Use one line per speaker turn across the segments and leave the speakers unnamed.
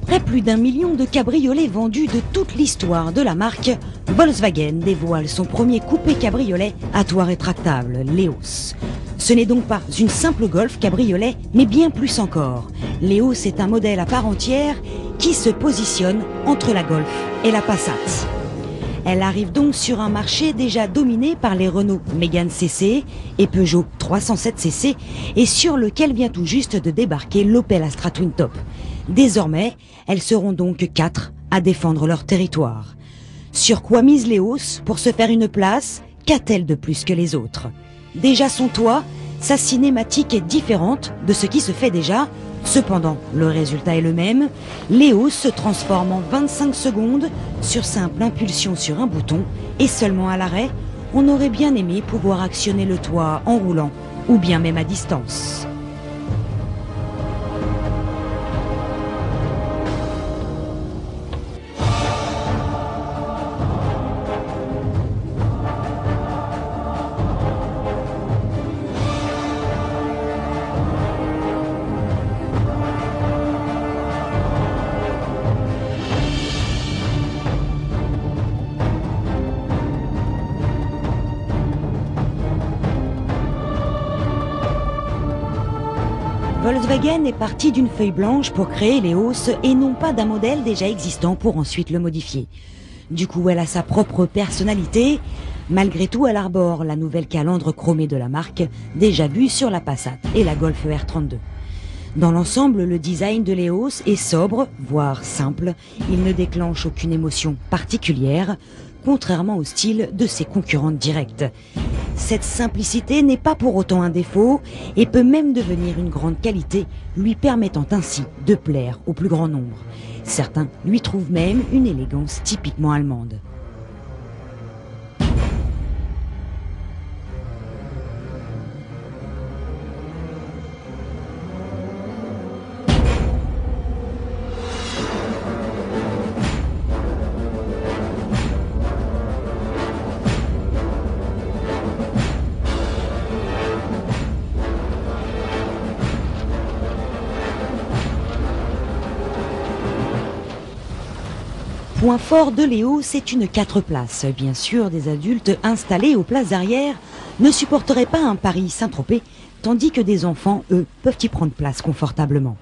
Après plus d'1 million de cabriolets vendus de toute l'histoire de la marque, Volkswagen dévoile son premier coupé cabriolet à toit rétractable, l'Eos. Ce n'est donc pas une simple Golf cabriolet, mais bien plus encore. L'Eos est un modèle à part entière qui se positionne entre la Golf et la Passat. Elle arrive donc sur un marché déjà dominé par les Renault Mégane CC et Peugeot 307 CC et sur lequel vient tout juste de débarquer l'Opel Astra Twin Top. Désormais, elles seront donc 4 à défendre leur territoire. Sur quoi mise l'Eos pour se faire une place? Qu'a-t-elle de plus que les autres? Déjà son toit, sa cinématique est différente de ce qui se fait déjà. Cependant, le résultat est le même. L'Eos se transforme en 25 secondes sur simple impulsion sur un bouton et seulement à l'arrêt, on aurait bien aimé pouvoir actionner le toit en roulant ou bien même à distance. Volkswagen est parti d'une feuille blanche pour créer l'Eos et non pas d'un modèle déjà existant pour ensuite le modifier. Du coup, elle a sa propre personnalité. Malgré tout, elle arbore la nouvelle calandre chromée de la marque, déjà vue sur la Passat et la Golf R32. Dans l'ensemble, le design de l'Eos est sobre, voire simple. Il ne déclenche aucune émotion particulière, contrairement au style de ses concurrentes directes. Cette simplicité n'est pas pour autant un défaut et peut même devenir une grande qualité, lui permettant ainsi de plaire au plus grand nombre. Certains lui trouvent même une élégance typiquement allemande. Point fort de l'Eos, c'est une 4 places. Bien sûr, des adultes installés aux places arrière ne supporteraient pas un Paris Saint-Tropez, tandis que des enfants, eux, peuvent y prendre place confortablement.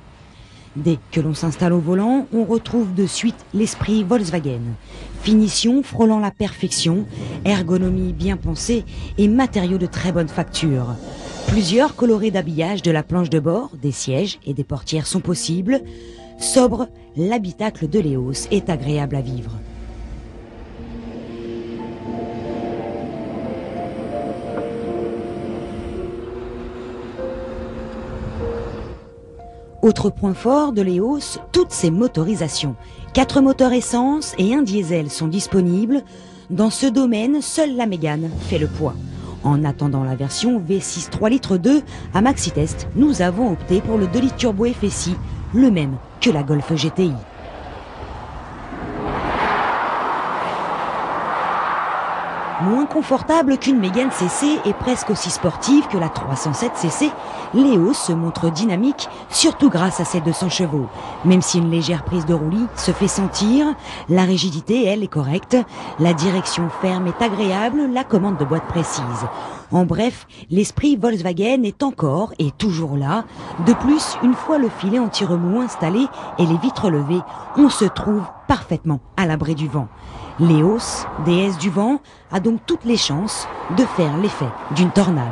Dès que l'on s'installe au volant, on retrouve de suite l'esprit Volkswagen. Finition frôlant la perfection, ergonomie bien pensée et matériaux de très bonne facture. Plusieurs colorés d'habillage de la planche de bord, des sièges et des portières sont possibles. Sobre, l'habitacle de l'Eos est agréable à vivre. Autre point fort de l'Eos, toutes ses motorisations. 4 moteurs essence et un diesel sont disponibles. Dans ce domaine, seule la Mégane fait le poids. En attendant la version V6 3 litres 2 à Maxi Test, nous avons opté pour le 2 litres turbo FSI, le même que la Golf GTI. Moins confortable qu'une Mégane CC et presque aussi sportive que la 307 CC, l'Eos se montre dynamique, surtout grâce à ses 200 chevaux. Même si une légère prise de roulis se fait sentir, la rigidité, elle, est correcte, la direction ferme est agréable, la commande de boîte précise. En bref, l'esprit Volkswagen est encore et toujours là. De plus, une fois le filet anti-remous installé et les vitres levées, on se trouve parfaitement à l'abri du vent. L'Eos, déesse du vent, a donc toutes les chances de faire l'effet d'une tornade.